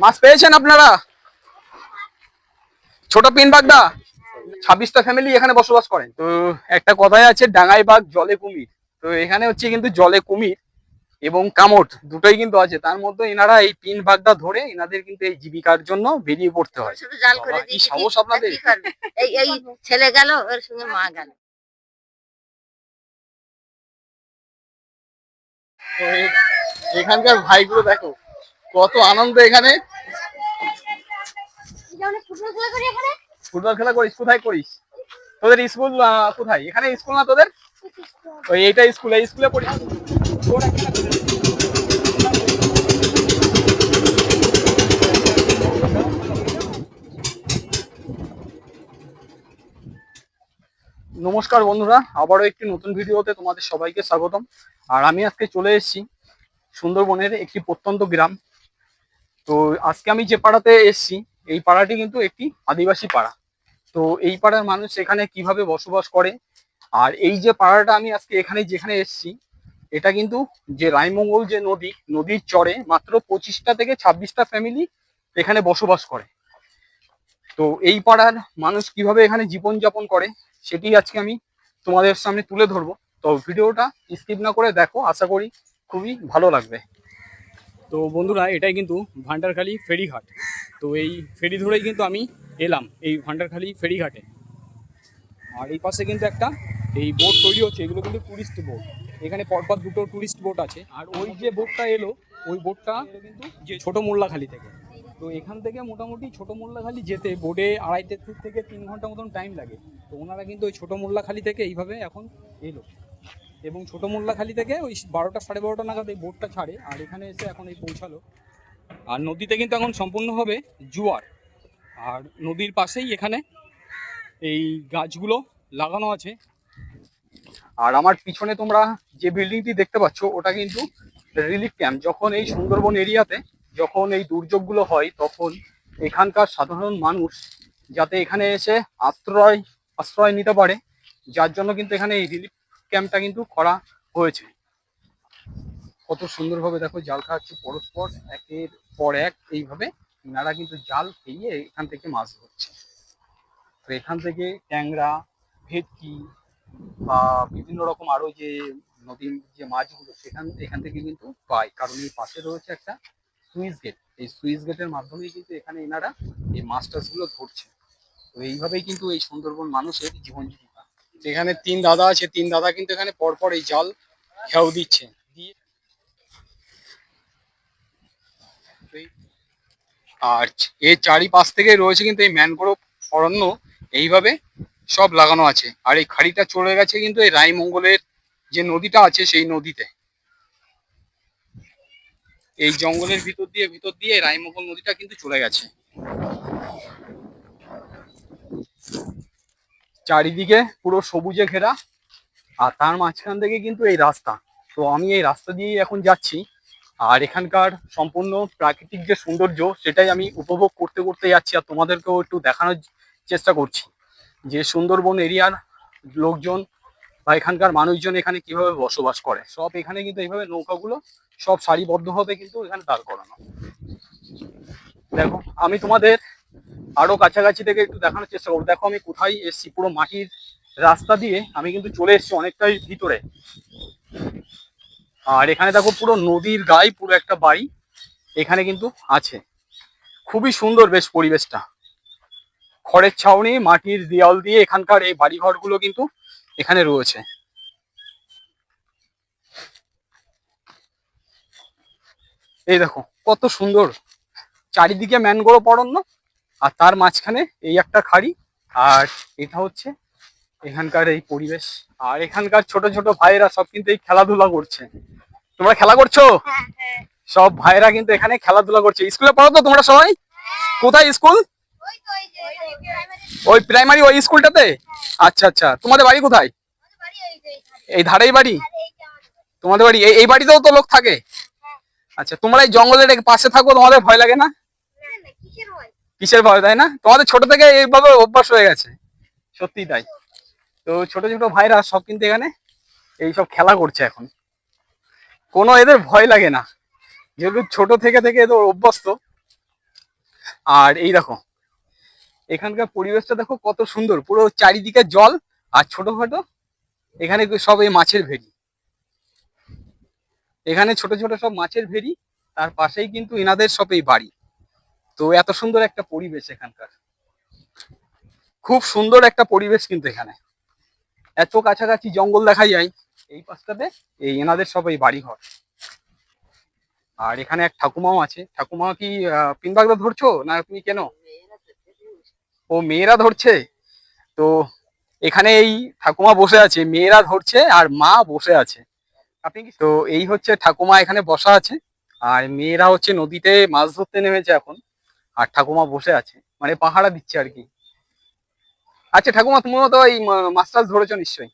মাছ পেয়েছেন আপনারা? ছোট পিন বাগদা 26টা ফ্যামিলি এখানে বসবাস করেন। তো একটা কথাই আছে, ডাঙায় বাঘ জলে কুমির। তো এখানে হচ্ছে কিন্তু জলে কুমির এবং কামট দুটোই কিন্তু আছে। তার মধ্যে এনারা এই পিন বাগদা ধরে এনাদের কিন্তু এই জীবিকার জন্য বেরিয়ে পড়তে হয়। শুধু জাল করে কি দিয়েছি, সাহস আপনাদের! কি করবে? এই এই ছেলে গেল, ওর সঙ্গে মা গেল। তো এখানকার ভাইগুলো দেখো কত আনন্দ এখানে। ফুটবল খেলা করিস? কোথায় করিস? তোদের স্কুল কোথায়? এখানে স্কুল না তোদের? ওই এইটা স্কুল, এই স্কুলে পড়িস? নমস্কার বন্ধুরা, আবারও একটি নতুন ভিডিওতে তোমাদের সবাইকে স্বাগতম। আর আমি আজকে চলে এসেছি সুন্দরবনের একটি প্রত্যন্ত গ্রাম। তো আজকে আমি যে পাড়াতে এসেছি, এই পাড়াটি কিন্তু একটি আদিবাসী পাড়া। তো এই পাড়ার মানুষ এখানে কিভাবে বসবাস করে, আর এই যে পাড়াটা আমি আজকে এখানে যেখানে এসেছি, এটা কিন্তু যে রায়মঙ্গল যে নদীর চরে মাত্র 25টা থেকে 26টা ফ্যামিলি এখানে বসবাস করে। তো এই পাড়ার মানুষ কিভাবে এখানে জীবনযাপন করে সেটি আজকে আমি তোমাদের সামনে তুলে ধরবো। তো ভিডিওটা স্কিপ না করে দেখো, আশা করি খুবই ভালো লাগবে। তো বন্ধুরা, এটাই কিন্তু ভান্ডারখালী ফেরিঘাট। তো এই ফেরি ধরেই কিন্তু আমি এলাম এই ভান্ডারখালী ফেরিঘাটে। আর এই পাশে কিন্তু একটা এই বোট তৈরি হচ্ছে, এগুলো কিন্তু টুরিস্ট বোট। এখানে পরপর দুটো টুরিস্ট বোট আছে। আর ওই যে বোটটা এলো, ওই বোটটা কিন্তু যে ছোট মোল্লাখালী থেকে। তো এখান থেকে মোটামুটি ছোট মোল্লাখালী যেতে বোটে 2.5 থেকে 3 ঘন্টা মতন টাইম লাগে। তো ওনারা কিন্তু ওই ছোট মোল্লাখালী থেকে এইভাবে এখন এলো, এবং ছোট মোল্লাখালী থেকে ওই 12টা 12:30 নাগাদ এই বোটটা ছাড়ে, আর এখানে এসে এখন এই পৌঁছালো। আর নদীতে কিন্তু এখন সম্পূর্ণভাবে জোয়ার। আর নদীর পাশেই এখানে এই গাছগুলো লাগানো আছে। আর আমার পিছনে তোমরা যে বিল্ডিংটি দেখতে পাচ্ছ, ওটা কিন্তু রিলিফ ক্যাম্প। যখন এই সুন্দরবন এরিয়াতে যখন এই দুর্যোগগুলো হয়, তখন এখানকার সাধারণ মানুষ যাতে এখানে এসে আশ্রয় নিতে পারে, যার জন্য কিন্তু এখানে এই রিলিফ ক্যাম্পটা কিন্তু করা হয়েছে। কত সুন্দরভাবে দেখো জাল খাচ্ছে পরস্পর, একের পর এক এইভাবে এনারা কিন্তু জাল খেয়ে এখান থেকে মাছ ধরছে। তো এখান থেকে ট্যাংরা, ভেটকি বা বিভিন্ন রকম আরো যে নদীর যে মাছগুলো এখান থেকে কিন্তু পায়, কারণ এই পাশে রয়েছে একটা সুইচ গেট। এই সুইচ গেটের মাধ্যমেই কিন্তু এখানে এনারা এই মাছ টাছগুলো ধরছে। তো এইভাবেই কিন্তু এই সুন্দরবন মানুষের জীবন জীবিকা। এখানে 3 দাদা আছে, 3 দাদা কিন্তু এখানে পরপর এই জাল খেয়াও দিচ্ছে। আর এর চারিপাশ থেকে রয়েছে কিন্তু এই ম্যানগ্রোভ অরণ্য, এইভাবে সব লাগানো আছে। আর এই খাড়িটা চলে গেছে কিন্তু এই রায়মঙ্গলের যে নদীটা আছে সেই নদীতে। এই জঙ্গলের ভিতর দিয়ে রায়মঙ্গল নদীটা কিন্তু চলে গেছে। চারিদিকে পুরো সবুজে ঘেরা, আর তার মাঝখান থেকে কিন্তু এই রাস্তা। তো আমি এই রাস্তা দিয়েই এখন যাচ্ছি। আর এখানকার সম্পূর্ণ প্রাকৃতিক যে সৌন্দর্য, সেটাই আমি উপভোগ করতে করতে যাচ্ছি, আর তোমাদেরকেও একটু দেখানোর চেষ্টা করছি যে সুন্দরবন এরিয়ার লোকজন বা এখানকার মানুষজন এখানে কিভাবে বসবাস করে। সব এখানে কিন্তু এইভাবে নৌকাগুলো সব সারিবদ্ধভাবে কিন্তু এখানে দাঁড় করানো। দেখো, আমি তোমাদের আরো কাছাকাছি থেকে একটু দেখানোর চেষ্টা করবো। দেখো আমি কোথায় এসেছি, পুরো মাটির রাস্তা দিয়ে আমি কিন্তু চলে এসেছি অনেকটাই ভিতরে। আর এখানে দেখো পুরো নদীর গায়ে পুরো একটা বাড়ি এখানে কিন্তু আছে। খুবই সুন্দর বেশ পরিবেশটা, খড়ের ছাউনি, মাটির দেওয়াল দিয়ে এখানকার এই বাড়িঘরগুলো কিন্তু এখানে রয়েছে। এই দেখো কত সুন্দর, চারিদিকে ম্যানগ্রোভ অরণ্য, আর তার মাঝখানে এই একটা খাড়ি। আর এটা হচ্ছে এখানকার এই পরিবেশ। আর এখানকার ছোট ছোট ভাইয়েরা সব কিন্তু এই খেলাধুলা করছে। তোমরা খেলা করছো? সব ভাইয়েরা কিন্তু এখানে খেলাধুলা করছে। স্কুলে পড়ো তো তোমরা সবাই? কোথায় স্কুল? ওই প্রাইমারি ওই স্কুলটাতে? আচ্ছা আচ্ছা, তোমাদের বাড়ি কোথায়? এই ধারেই বাড়ি? তোমাদের বাড়ি এই বাড়িতেও তো লোক থাকে? আচ্ছা, তোমরা এই জঙ্গলের পাশে থাকো, তোমাদের ভয় লাগে না? কিসের ভয়, তাই না? তোমাদের ছোট থেকে এইভাবে অভ্যাস হয়ে গেছে। সত্যি তাই। তো ছোট ছোট ভাইরা সব কিন্তু এখানে এইসব খেলা করছে এখন। কোনো এদের ভয় লাগে না, যেহেতু ছোট থেকে থেকে এদের অভ্যস্ত। আর এই দেখো এখানকার পরিবেশটা দেখো কত সুন্দর, পুরো চারিদিকে জল আর ছোটখাটো এখানে সব এই মাছের ভেড়ি, এখানে ছোট ছোট সব মাছের ভেড়ি, তার পাশেই কিন্তু এনাদের সব এই বাড়ি। তো এত সুন্দর একটা পরিবেশ এখানকার, খুব সুন্দর একটা পরিবেশ কিন্তু এখানে, এত কাছাকাছি জঙ্গল দেখা যায় এই পাশটাতে, এই এনাদের সব এই বাড়ি ঘর। আর এখানে এক ঠাকুমাও আছে। ঠাকুমা কি পিন বাগদা ধরছো না তুমি কেন? ও মেয়েরা ধরছে। তো এখানে এই ঠাকুমা বসে আছে, মেয়েরা ধরছে আর মা বসে আছে। আপনি কি, তো এই হচ্ছে ঠাকুমা এখানে বসা আছে, আর মেয়েরা হচ্ছে নদীতে মাছ ধরতে নেমেছে এখন, আর ঠাকুমা বসে আছে, মানে পাহারা দিচ্ছে আর কি। আচ্ছা ঠাকুমা, তুমিও তো এই মাছ টাছ ধরেছো নিশ্চয়ই?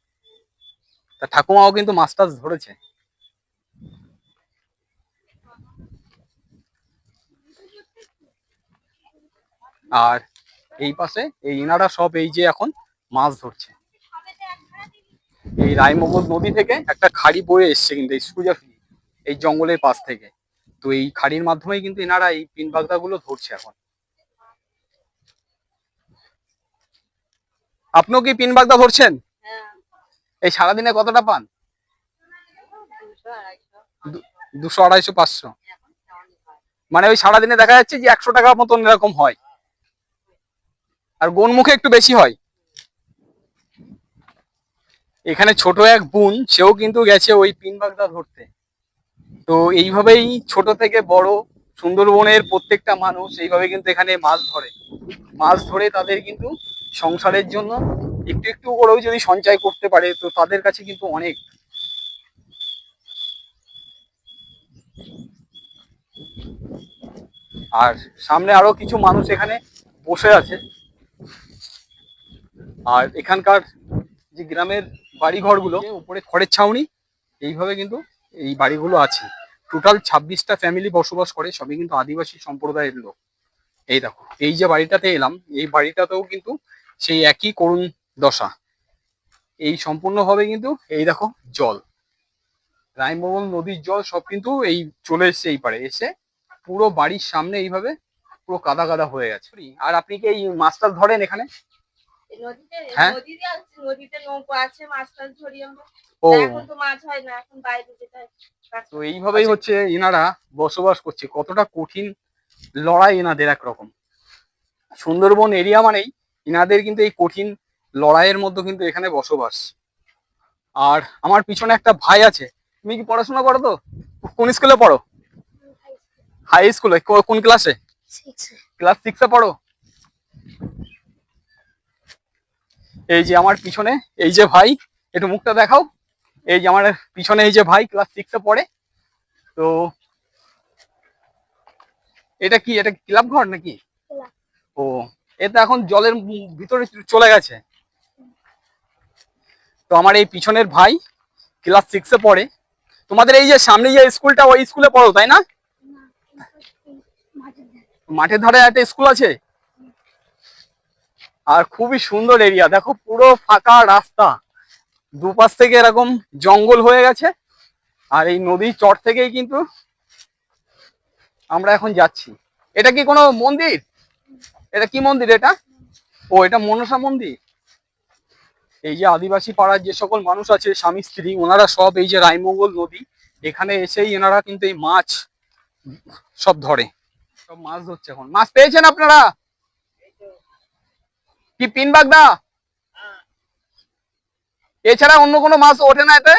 তা ঠাকুমাও কিন্তু মাছ টাছ ধরেছে। আর এই পাশে এই ইনারা সব এই যে এখন মাছ ধরছে। এই রায়মঙ্গল নদী থেকে একটা খাড়ি বয়ে এসছে কিন্তু এই সুজাফি এই জঙ্গলের পাশ থেকে। তো এই খাড়ির মাধ্যমেই কিন্তু এনারা এই পিন বাগদা গুলো ধরছে এখন। আপনিও কি পিন বাগদা ধরছেন? এই সারাদিনে কতটা পান? 200, 250, 500? মানে ওই সারাদিনে দেখা যাচ্ছে যে 100 টাকা মতন এরকম হয়, আর গোনমুখে একটু বেশি হয়। এখানে ছোট এক বোন, সেও কিন্তু গেছে ওই পিন বাগদা ধরতে। তো এইভাবেই ছোট থেকে বড় সুন্দরবনের প্রত্যেকটা মানুষ এইভাবে কিন্তু এখানে মাছ ধরে, মাছ ধরে তাদের কিন্তু সংসারের জন্য একটু একটু করেও যদি সঞ্চয় করতে পারে তো তাদের কাছে কিন্তু অনেক। আর সামনে আরো কিছু মানুষ এখানে বসে আছে। আর এখানকার যে গ্রামের বাড়ি ঘরগুলো উপরে খড়ের ছাউনি, এইভাবে কিন্তু এই বাড়িগুলো আছে। টোটাল 26টা ফ্যামিলি বসবাস করে, সবই কিন্তু আদিবাসী সম্প্রদায়ের লোক। এই দেখো এই যে বাড়িটাতে এলাম, এই বাড়িটাতেও কিন্তু সেই একই করুণ দশা। এই সম্পূর্ণভাবে কিন্তু এই দেখো জল, রায়মঙ্গল নদীর জল সব কিন্তু এই চলে এসছে এই পারে এসে, পুরো বাড়ির সামনে এইভাবে পুরো কাদা কাদা হয়ে গেছে। আর আপনি কি এই মাছ টাছ ধরেন এখানে? হ্যাঁ, নদীতে নৌকো আছে, মাছ টাছ ধরি আমরা। ও এখন তো মাছ হয় না, এখন বাইরে যেতে হয়। তো এইভাবেই হচ্ছে এনারা বসবাস করছে। কতটা কঠিন লড়াই এনাদের একরকম। সুন্দরবন এরিয়া মানেই এনাদের কিন্তু এই কঠিন লড়াইয়ের মধ্যে কিন্তু এখানে বসবাস। আর আমার পিছনে একটা ভাই আছে। তুমি কি পড়াশোনা করো? তো কোন স্কুলে পড়ো? হাই স্কুলে? কোন ক্লাসে? ক্লাস 6-এ পড়ো? এই যে আমার পিছনে এই যে ভাই, একটু মুখটা দেখাও। এই যে আমার পিছনে এই যে ভাই ক্লাস 6-এ পড়ে। তো এটা কি, এটা ক্লাব ঘর নাকি? ও, এটা এখন জলের ভিতরে চলে গেছে। তো আমার এই পিছনের ভাই ক্লাস 6-এ পড়ে। তোমাদের এই যে সামনে যে স্কুলটা, ওই স্কুলে পড়ো তাই না? মাঠের ধারে একটা স্কুল আছে। আর খুবই সুন্দর এরিয়া, দেখো পুরো ফাঁকা রাস্তা, দুপাশ থেকে এরকম জঙ্গল হয়ে গেছে। আর এই নদীর চর থেকেই কিন্তু আমরা এখন যাচ্ছি। এটা কি কোনো মন্দির? এটা কি মন্দির এটা? ও, এটা মনসা মন্দির। এই যে আদিবাসী পাড়ার যে সকল মানুষ আছে স্বামী স্ত্রী, ওনারা সব এই যে রায়মঙ্গল নদী, এখানে এসেই এনারা কিন্তু এই মাছ সব ধরে, সব মাছ ধরছে এখন। মাছ পেয়েছেন আপনারা? কি পিন বাগদা? এছাড়া অন্য কোনো মাছ ওঠে না এতে?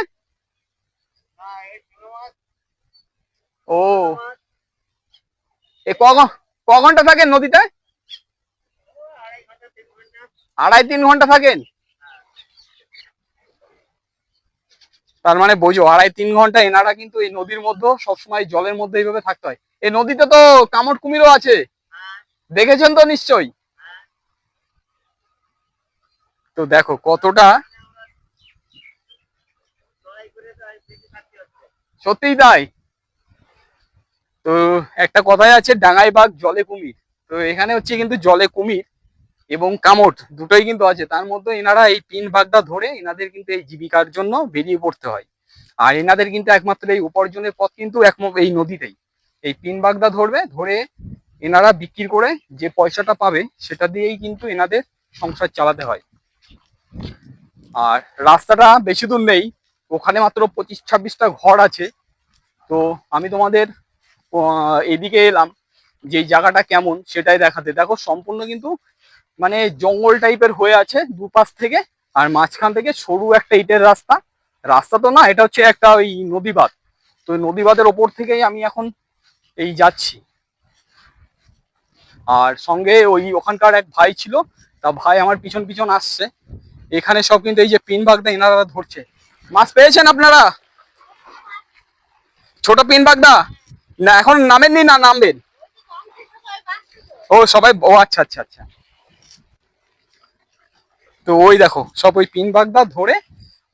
ও, এ ক ঘন্টা থাকেন নদীতে? 2.5-3 ঘন্টা থাকেন? তার মানে বোঝো 2.5-3 ঘন্টা এনারা কিন্তু এই নদীর মধ্যে সবসময় জলের মধ্যে এইভাবে থাকতে হয়। এই নদীতে তো কামট কুমিরও আছে, দেখেছেন তো নিশ্চয়ই? তো দেখো কতটা, সত্যিই তাই। তো একটা কথাই আছে, ডাঙায় বাঘ জলে কুমির। তো এখানে হচ্ছে কিন্তু জলে কুমির এবং কামট দুটোই কিন্তু আছে। তার মধ্যে এনারা এই পিন বাগদা ধরে এনাদের কিন্তু এই জীবিকার জন্য বেরিয়ে পড়তে হয়। আর এনাদের কিন্তু একমাত্র এই উপার্জনের পথ কিন্তু এই নদীতেই। এই পিন বাগদা ধরবে, ধরে এনারা বিক্রি করে যে পয়সাটা পাবে সেটা দিয়েই কিন্তু এনাদের সংসার চালাতে হয়। আর রাস্তাটা বেশি দূর নেই, ওখানে মাত্র 25-26টা ঘর আছে। তো আমি তোমাদের এদিকে এলাম যে এই জায়গাটা কেমন সেটাই দেখাতে। দেখো সম্পূর্ণ কিন্তু মানে জঙ্গল টাইপের হয়ে আছে দুপাশ থেকে, আর মাঝখান থেকে সরু একটা ইটের রাস্তা। রাস্তা তো না, এটা হচ্ছে একটা ওই নদী বাঁধ। তো ওই নদী বাঁধের ওপর থেকেই আমি এখন এই যাচ্ছি। আর সঙ্গে ওই ওখানকার এক ভাই ছিল, তা ভাই আমার পিছন পিছন আসছে। এখানে সব কিন্তু এই যে পিন বাগদা এনারা ধরছে। মাছ পেয়েছেন আপনারা? ছোট পিন বাগদা না এখন নামেননি, না নামবেন? ও সবাই, ও আচ্ছা আচ্ছা আচ্ছা। তো ওই দেখো সব ওই পিন বাগদা ধরে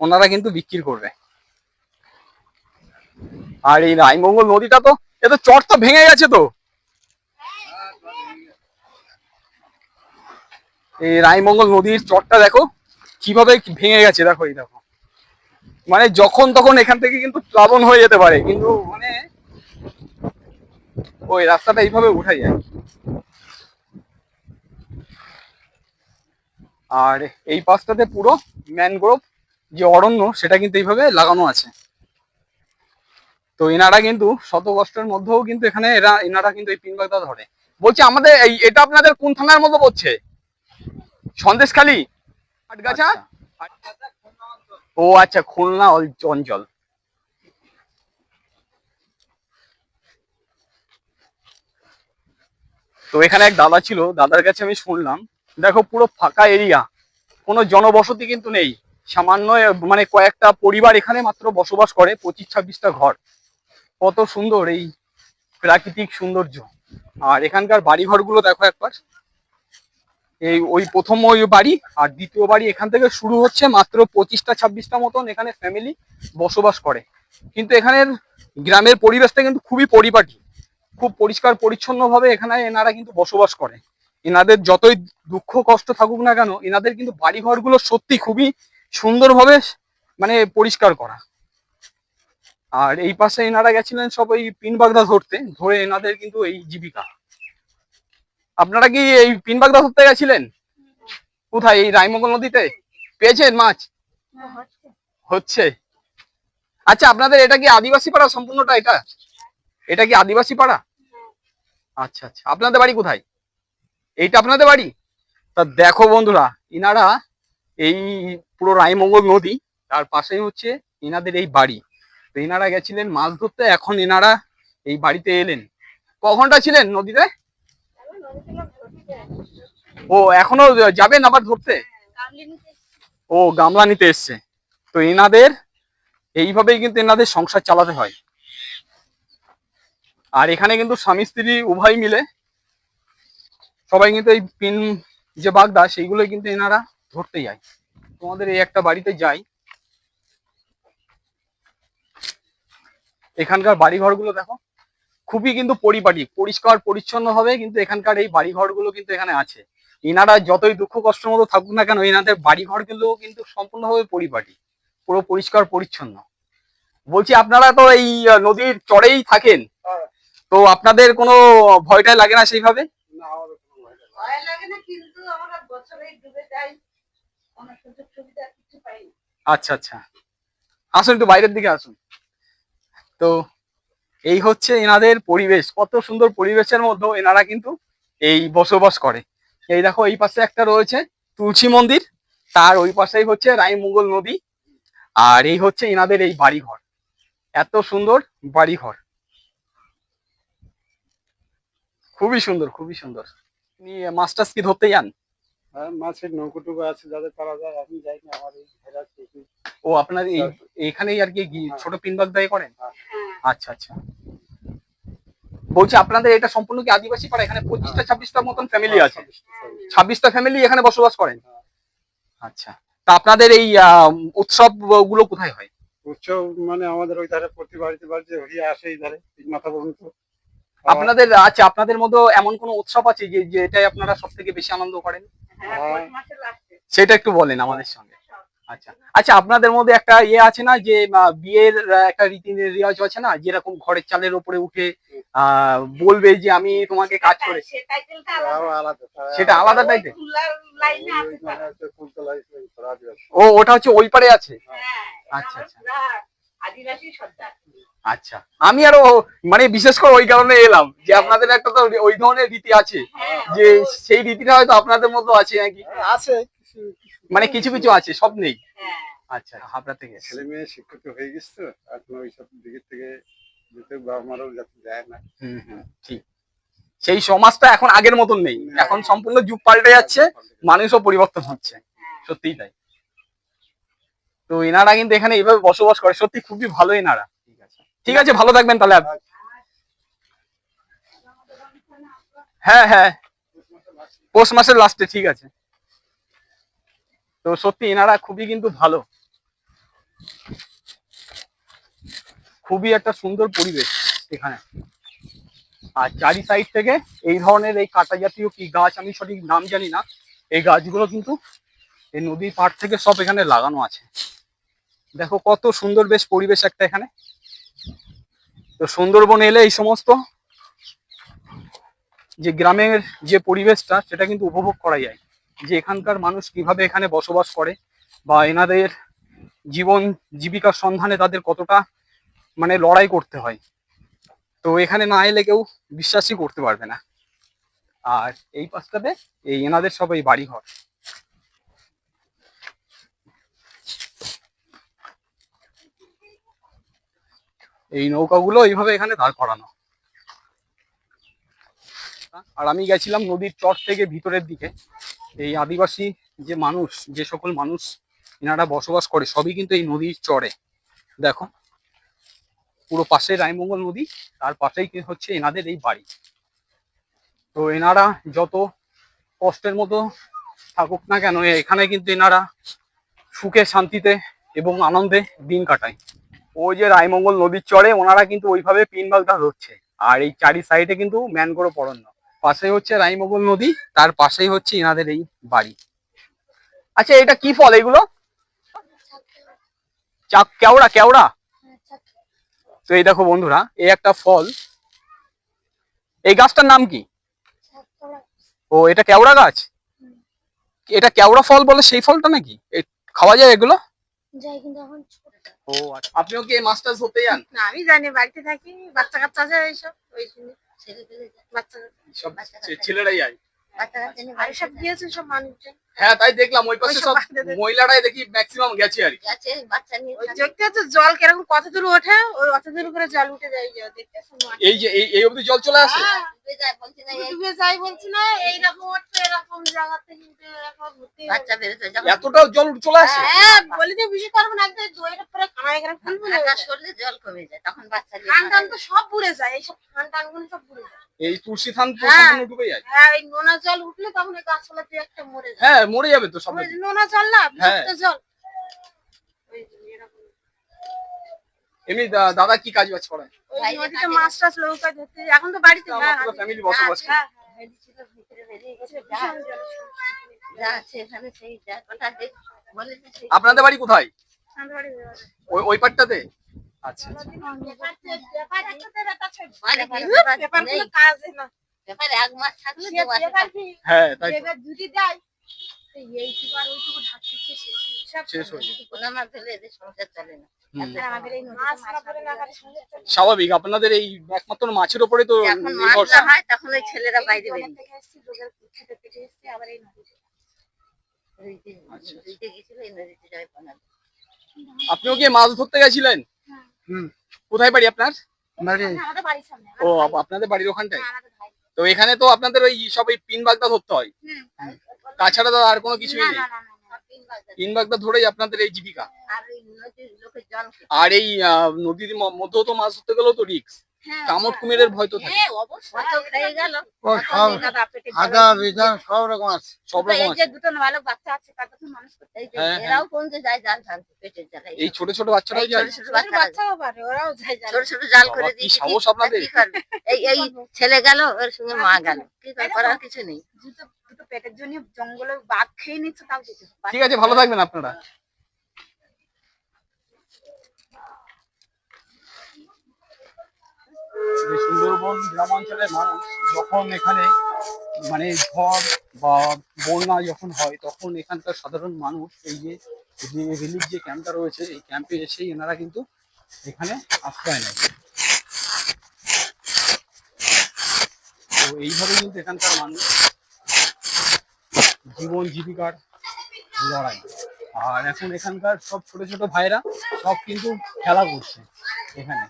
ওনারা কিন্তু বিক্রি করবে। আর এই রায়মঙ্গল নদীটা তো, এ তো চর তো ভেঙে গেছে তো। এই রায়মঙ্গল নদীর চরটা দেখো কিভাবে ভেঙে গেছে, দেখো এই দেখো। মানে যখন তখন এখান থেকে কিন্তু প্লাবন হয়ে যেতে পারে, কিন্তু মানে ওই রাস্তাটা এইভাবে উঠে যায়। আর এই পাশটাতে পুরো ম্যানগ্রোভ যে অরণ্য সেটা কিন্তু এইভাবে লাগানো আছে। তো এনারা কিন্তু শত কষ্টের মধ্যেও কিন্তু এখানে এনারা কিন্তু এই পিন বাগদা ধরে। বলছি আমাদের এই এটা আপনাদের কোন থানার মধ্যে পড়ছে? সন্দেশখালী, হাটগাছা? ও আচ্ছা, খুলনা অঞ্চল। তো এখানে এক দাদা ছিল, দাদার কাছে আমি শুনলাম, দেখো পুরো ফাঁকা এরিয়া, কোনো জনবসতি কিন্তু নেই। সামান্য মানে কয়েকটা পরিবার এখানে মাত্র বসবাস করে, 25-26টা ঘর। কত সুন্দর এই প্রাকৃতিক সৌন্দর্য। আর এখানকার বাড়ি ঘরগুলো দেখো একবার। এই ওই প্রথম ওই বাড়ি আর দ্বিতীয় বাড়ি এখান থেকে শুরু হচ্ছে, মাত্র 25-26টা মতন এখানে ফ্যামিলি বসবাস করে। কিন্তু এখানের গ্রামের পরিবেশটা কিন্তু খুবই পরিপাটি, খুব পরিষ্কার পরিচ্ছন্ন ভাবে এখানে এনারা কিন্তু বসবাস করে। এনাদের যতই দুঃখ কষ্ট থাকুক না কেন, এনাদের কিন্তু বাড়ি ঘরগুলো সত্যি খুবই সুন্দরভাবে মানে পরিষ্কার করা। আর এই পাশে এনারা গেছিলেন সব ওই পিন বাগদা ধরতে, ধরে এনাদের কিন্তু এই জীবিকা। আপনারা কি এই পিন বাগদা ধরতে গেছিলেন? কোথায়? এই রায়মঙ্গল নদীতে পেয়েছেন মাছ? হচ্ছে। আচ্ছা, আপনাদের এটা কি আদিবাসী পাড়া সম্পূর্ণটা? এটা এটা কি আদিবাসী পাড়া? আচ্ছা আচ্ছা, আপনাদের বাড়ি কোথায়? এইটা আপনাদের বাড়ি? তা দেখো বন্ধুরা, ইনারা এই পুরো রায়মঙ্গল নদী, তার পাশেই হচ্ছে ইনাদের এই বাড়ি। তো ইনারা গেছিলেন মাছ ধরতে, এখন ইনারা এই বাড়িতে এলেন। ক ঘন্টা ছিলেন নদীতে? ও এখনো যাবেন আবার ধরতে? ও গামলা নিতে এসছে। তো এনাদের এইভাবেই কিন্তু এনাদের সংসার চালাতে হয়। আর এখানে কিন্তু স্বামী স্ত্রী উভয় মিলে সবাই কিন্তু এই পিন যে বাগদা সেইগুলোই কিন্তু এনারা ধরতে যায়। তোমাদের এই একটা বাড়িতে যাই, এখানকার বাড়ি ঘরগুলো দেখো খুবই কিন্তু পরিপাটি, পরিষ্কার পরিচ্ছন্ন হবে কিন্তু এখানকার এই বাড়ি ঘরগুলো কিন্তু এখানে আছে। এনারা যতই দুঃখ কষ্টের মতো থাকুক না কেন, এনাদের বাড়ি ঘরগুলো কিন্তু সম্পূর্ণভাবে পরিপাটি, পুরো পরিষ্কার পরিচ্ছন্ন। বলছি আপনারা তো এই নদীর চরেই থাকেন, তো আপনাদের কোনো ভয়টাই লাগে না সেইভাবে? ভয় লাগে না, কিন্তু আমরা বছরে ডুবে যাই, কোনো সুযোগ সুবিধা কিছু পাই না। আচ্ছা আচ্ছা, আসুন একটু বাইরের দিকে আসুন। তো এই হচ্ছে এনাদের পরিবেশ, কত সুন্দর পরিবেশের মধ্যে এনারা কিন্তু এই বসবাস করে। এই দেখো এই পাশে একটা রয়েছে তুলসী মন্দির, তার ওই পাশেই হচ্ছে রায়মঙ্গল নদী। আর এই হচ্ছে এনাদের এই বাড়িঘর, এত সুন্দর বাড়িঘর, খুবই সুন্দর খুবই সুন্দর। আপনি মাছ টাছ কি ধরতে যান? হ্যাঁ, মাছের নৌকোটুকু আছে যাদের পারা যায়, আমি যাইনি, আমার এই ঘেরা থেকে। ও আপনার এই এখানেই আর কি ছোট পিন বাগদাই করেন? আচ্ছা আচ্ছা। বলছি আপনাদের এটা সম্পূর্ণ কি আদিবাসী পাড়া? এখানে 25-26টা মতন ফ্যামিলি আছে, 26টা ফ্যামিলি এখানে বসবাস করেন। আচ্ছা, তা আপনাদের এই উৎসব গুলো কোথায় হয়? উৎসব মানে আমাদের ওই ধারে প্রতি বাড়িতে বাড়িতে হরিয়া আসে, এই ধারে মাথা পর্যন্ত। আপনাদের আচ্ছা, আপনাদের মধ্যে এমন কোনো উৎসব আছে যে যেটাই আপনারা সব থেকে বেশি আনন্দ করেন? সেটা একটু বলেন আমাদের সঙ্গে। আচ্ছা আচ্ছা, আপনাদের মধ্যে একটা ইয়ে আছে না যে বিয়ের একটা রীতি রেওয়াজ আছে না, যেরকম ঘরের চালের উপরে উঠে বলবে যে আমি তোমাকে কাজ করে, সে টাইটেলটা তারাও আলাদা। আলাদা, তারা সেটা আলাদা টাইটেল? ফুলার লাইনে আছে ওইখানে তারা। হচ্ছে কুলতলায় সেই ঘোড়া দিবস। ও ওটা হচ্ছে ওই পারে আছে। হ্যাঁ, আচ্ছা, এটা আচ্ছা। পুরা আদিবাসী সর্দার। আচ্ছা, আমি আরো মানে বিশেষ করে ওই কারণে এলাম যে আপনাদের একটা তো ওই ধরনের রীতি আছে, হ্যাঁ, যে সেই রীতিটা হয়তো আপনাদের মধ্যে আছে নাকি, আছে কিছু মানে কিছু কিছু আছে, সব নেই। হ্যাঁ। আচ্ছা, হাবড়া থেকে। ছেলে মেয়ে শিক্ষিত হয়ে গেছে তো এখন ওইসব দিকের থেকে যেতে বাবা মারাও যাতে যায় না। হুম হুম, ঠিক। সেই সমাজটা এখন আগের মতন নেই, এখন সম্পূর্ণ যুগ পাল্টে যাচ্ছে, মানুষও পরিবর্তন হচ্ছে, সত্যিই তাই। তো এনারা কিন্তু এখানে এইভাবে বসবাস করে, সত্যি খুবই ভালো এনারা। ঠিক আছে, ভালো থাকবেন তাহলে। হ্যাঁ হ্যাঁ, পৌষ মাসের লাস্টে, ঠিক আছে। তো সত্যি এনারা খুবই কিন্তু ভালো, খুবই একটা সুন্দর পরিবেশ এখানে। আর চারি সাইড থেকে এই ধরনের এই কাঁটা জাতীয় কি গাছ, আমি সঠিক নাম জানি না, এই গাছগুলো কিন্তু এই নদীর পাড় থেকে সব এখানে লাগানো আছে। দেখো কত সুন্দর বেশ পরিবেশ একটা এখানে। তো সুন্দরবন এলে এই সমস্ত যে গ্রামের যে পরিবেশটা, সেটা কিন্তু উপভোগ করা যায়, যে এখানকার মানুষ কিভাবে এখানে বসবাস করে, বা এনাদের জীবন জীবিকার সন্ধানে তাদের কতটা মানে লড়াই করতে হয়। তো এখানে না এলে কেউ বিশ্বাসই করতে পারবে না। আর এই পাশটাতে এই এনাদের সবাই বাড়িঘর। এই নৌকাগুলো এইভাবে এখানে দাঁড় করানো। আর আমি গেছিলাম নদীর চর থেকে ভিতরের দিকে। এই আদিবাসী যে মানুষ, যে সকল মানুষ এনারা বসবাস করে, সবই কিন্তু এই নদীর চরে। দেখো পুরো পাশে রায়মঙ্গল নদী, তার পাশেই হচ্ছে এনাদের এই বাড়ি। তো এনারা যত কষ্টের মতো থাকুক না কেন, এখানে কিন্তু এনারা সুখে শান্তিতে এবং আনন্দে দিন কাটায়। ওই যে রায়মঙ্গল নদীর চরে ওনারা কিন্তু ওইভাবে পিন বাগদা ধরছে। আর এই চারি সাইডে কিন্তু ম্যানগ্রোভ অরণ্য, পাশেই হচ্ছে রায়মঙ্গল নদী, তার পাশেই হচ্ছে এনাদের এই বাড়ি। আচ্ছা, এটা কি ফল এগুলো? কেওড়া, কেওড়া। তো এই দেখো বন্ধুরা, এই একটা ফল, এই গাছটার নাম কি? ও, এটা কেওড়া গাছ। এটা কেওড়া ফল বলে সেই ফলটা নাকি? খাওয়া যায় এগুলো? ও আচ্ছা, আপনিও কি এই মাছ টাছ ধরতে যান? না, আমি জানি, বাড়িতে থাকি, বাচ্চা কাচ্চা আছে এইসব, ওই জন্য বাচ্চা সব ছেলেরাই যায়। আর সব গিয়েছে সব মানুষজন। হ্যাঁ, তাই দেখলাম ওই পাশে ওইসব সব বাচ্চাদের- মহিলারাই দেখি ম্যাক্সিমাম গেছে আর কি। ওই দেখতে হচ্ছে জল কিরকম কত দূর ওঠে, ওই অত দূর করে জল উঠে যায়, দেখতে এই যে এই অবধি জল চলে আসে। ডুবে যাই বলছি না, এইরকম হচ্ছে, এরকম জায়গা থেকে উঠে এরকম ঘুরতে এতটা জল চলে আসে? হ্যাঁ, বলি যে বেশি করবো না, একদম দইটা পুরো কানায় কানায় ফুল ফুলে জল কমে যায় তখন বাচ্চা ধান টান তো সব বুড়ে যায়, এইসব ধান টান গুলো সব বুড়ে যায়। এই তুলসী থান তো হ্যাঁ। সম্পূর্ণ ডুবে যায়। হ্যাঁ, এই নোনা জল উঠলে তখন এই গাছপালা দিয়ে একটা মরে যায়। হ্যাঁ, মরে যাবে তো সব। ওই যে নোনা জল না, হ্যাঁ। বিষাক্ত জল। ওই যে এরকম। এমনি দাদা কি কাজ বাজ করেন? ওই বাইরে নদীতে কাজে মাছ টাছ নৌকায় ধরতে যায়। এখন তো বাড়িতে আমার না, পুরো family বসবাস করে। হ্যাঁ, হ্যাঁ, মেডিসিন ভিতরে বেরিয়ে গেছে ভীষণ জনসমস্যা। যা আছে এখানে সেই যা কথা বলে যে সেই আপনাদের বাড়ি কোথায়? আমাদের বাড়ি দেওয়া যায়। ওই পাটটাতে? আচ্ছা আচ্ছা। ব্যাপার একটা তো ব্যাপার ছিল। বাড়ি ব্যাপার নেই। কোনো কাজে না। ব্যাপারে এক মাস থাকলে সে দু মাসে ব্যাপার থাকলে কি, হ্যাঁ, তাই তো। এবার দুটি দেয়, তো এইটুকু আর ওইটুকু ঢাকতেছে, সব শেষ হয়ে যদি কোনো মাস ফেলে এদের সংসার চলে না হুম। আর আমাদের এই মাছ না পড়ে না করে সংসার চলে। স্বাভাবিক, আপনাদের এই একমাত্র মাছের উপরে তো যখন মাছ না নির্ভরশীল। হয় তখন ওই ছেলেরা বাইরে এই বেরিয়ে থেকে এসেছি, লোকের খেতে থেকে এসেছি, আবার এই নদীতে। আচ্ছা। নদীতে গেছিল এই নদীতে যাবে বানাবে আপনিও কি মাছ ধরতে গেছিলেন? হুম, কোথায় বাড়ি আপনার? বাড়ি আমাদের বাড়ির সামনে। ও, আপনাদের বাড়ির ওখানটায়। আমাদের ভাই। তো এখানে তো আপনাদের ওই সব এই পিন বাগদা ধরতে হয়, তাছাড়া তো আর কোনো কিছুই না, নেই। না, না, না, না। পিন বাগদা ধরেই আপনাদের এই জীবিকা। আর ওই নদীর লোকের জল খেতে আর এই নদীর মধ্যেও তো মাছ ধরতে গেলেও তো রিস্ক, হ্যাঁ, কামড় কুমিরের ভয় তো থাকে। হ্যাঁ, অবশ্যই। কত খেয়ে গেল ও সব দাদা পেটে আগা বিধান সব রকম আছে। সব তো রকম এই যে আছে। দুটো নাবালক বাচ্চা আছে, তাদের তো মানুষ করতে এই যে হ্যাঁ, হ্যাঁ। এরাও পর্যন্ত যায় জাল টানতে পেটের জ্বালায় এই ছোট ছোট বাচ্চারাই যায়। ছোট ছোট ছোট বাচ্চারা বাচ্চাও পারে, ওরাও যায় জালে। ছোট ছোট জাল বাবা, করে কি দিয়েছি সাহস আপনাদের। কি করবে? এই ছেলে গেল ওর সঙ্গে মা গেল কি করে, করার কিছু নেই দুটো দুটো পেটের জন্য জঙ্গলে বাঘ খেয়ে নিচ্ছে, তাও যেতে হবে। ঠিক আছে, ভালো থাকবেন আপনারা। যে সুন্দরবন গ্রামাঞ্চলের মানুষ যখন এখানে মানে ঝড় বা বন্যা যখন হয় তখন এখানকার সাধারণ মানুষ এই যে রিলিফ যে ক্যাম্পটা রয়েছে এই ক্যাম্পে এসেই এনারা কিন্তু এখানে আশ্রয় নেয়। তো এইভাবে কিন্তু এখানকার মানুষ জীবন জীবিকার লড়াই। আর এখন এখানকার সব ছোট ছোট ভাইরা সব কিন্তু খেলা করছে এখানে।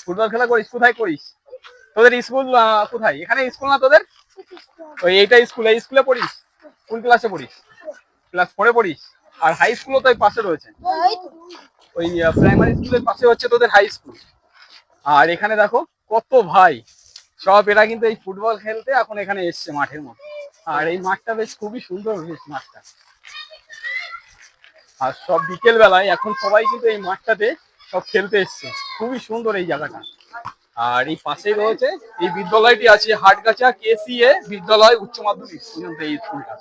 ফুটবল খেলা করিস? কোথায় করিস? তোদের স্কুল কোথায়? এখানে স্কুল না তোদের? ওই এইটা স্কুল, এই স্কুলে পড়িস? কোন ক্লাসে পড়িস? ক্লাস 4-এ পড়িস? আর হাই স্কুলও তো পাশে রয়েছে, ওই প্রাইমারি স্কুলের পাশে হচ্ছে তোদের হাই স্কুল। আর এখানে দেখো কত ভাই সব এরা কিন্তু এই ফুটবল খেলতে এখন এখানে এসছে মাঠের মধ্যে। আর এই মাঠটা বেশ খুবই সুন্দর বেশ মাঠটা। আর সব বিকেল বেলায় এখন সবাই কিন্তু এই মাঠটাতে সব খেলতে এসছে, খুবই সুন্দর এই জায়গাটা। আর এই পাশেই রয়েছে এই বিদ্যালয়টি আছে, হাটগাছা KCA বিদ্যালয় উচ্চ মাধ্যমিক পর্যন্ত এই স্কুলটা।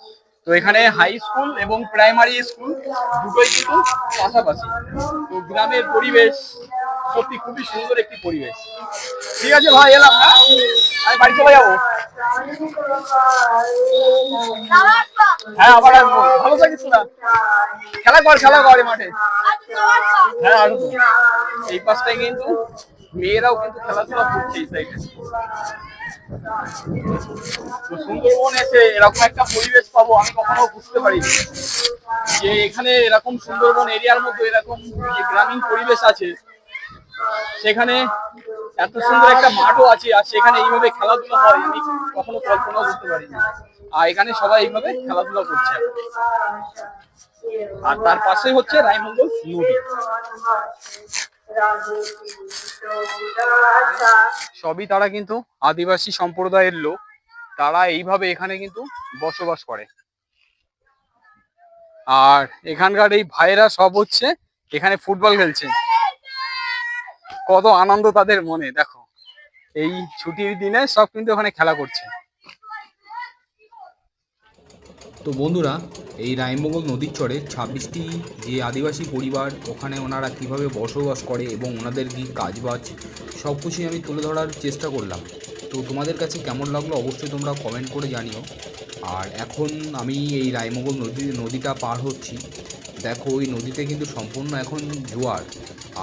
তো এখানে হাই স্কুল এবং প্রাইমারি স্কুল দুটোই কিন্তু পাশাপাশি। তো গ্রামের পরিবেশ সত্যি খুবই সুন্দর একটি পরিবেশ। ঠিক আছে ভাই, এলাম, হ্যাঁ আমি বাড়ি চলে যাবো। হ্যাঁ আবার আসবো, ভালো থাকিস না। খেলা কর এই মাঠে। হ্যাঁ আসবো। এই পাশটায় কিন্তু মেয়েরাও কিন্তু খেলাধুলা করছে এই সাইডে। তো সুন্দরবন এসে এরকম একটা পরিবেশ পাবো আমি কখনো বুঝতে পারিনি, যে এখানে এরকম সুন্দরবন এরিয়ার মধ্যে এরকম যে গ্রামীণ পরিবেশ আছে, সেখানে এত সুন্দর একটা মাঠও আছে, আর সেখানে এইভাবে খেলাধুলা হয় আমি কখনো কল্পনা করতে পারিনি। আর এখানে সবাই এইভাবে খেলাধুলা করছে। আর তার পাশে হচ্ছে রায়মঙ্গল নদী। সবই তারা কিন্তু আদিবাসী সম্প্রদায়ের লোক, তারা এইভাবে এখানে কিন্তু বসবাস করে। আর এখানকার এই ভাইয়েরা সব হচ্ছে এখানে ফুটবল খেলছে, কত আনন্দ তাদের মনে। দেখো এই ছুটির দিনে সব কিন্তু ওখানে খেলা করছে। তো বন্ধুরা, এই রায়মঙ্গল নদীর চরে 26টি যে আদিবাসী পরিবার ওখানে ওনারা কিভাবে বসবাস করে এবং ওনাদের কী কাজবাজ সব কিছুই আমি তুলে ধরার চেষ্টা করলাম। তো তোমাদের কাছে কেমন লাগলো অবশ্যই তোমরা কমেন্ট করে জানিও। আর এখন আমি এই রায়মঙ্গল নদীটা পার হচ্ছি। দেখো ওই নদীতে কিন্তু সম্পূর্ণ এখন জোয়ার,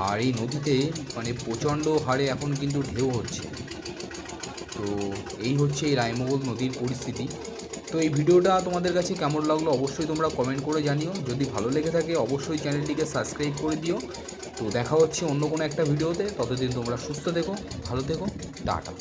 আর এই নদীতে মানে প্রচণ্ড হারে এখন কিন্তু ঢেউ হচ্ছে। তো এই হচ্ছে এই রায়মঙ্গল নদীর পরিস্থিতি। তো এই ভিডিওটা তোমাদের কাছে কেমন লাগলো অবশ্যই তোমরা কমেন্ট করে জানিও। যদি ভালো লেগে থাকে অবশ্যই চ্যানেলটিকে সাবস্ক্রাইব করে দিও। তো দেখা হচ্ছে অন্য কোনো একটা ভিডিওতে, ততদিন তোমরা সুস্থ থেকো, ভালো থেকো, টাটা।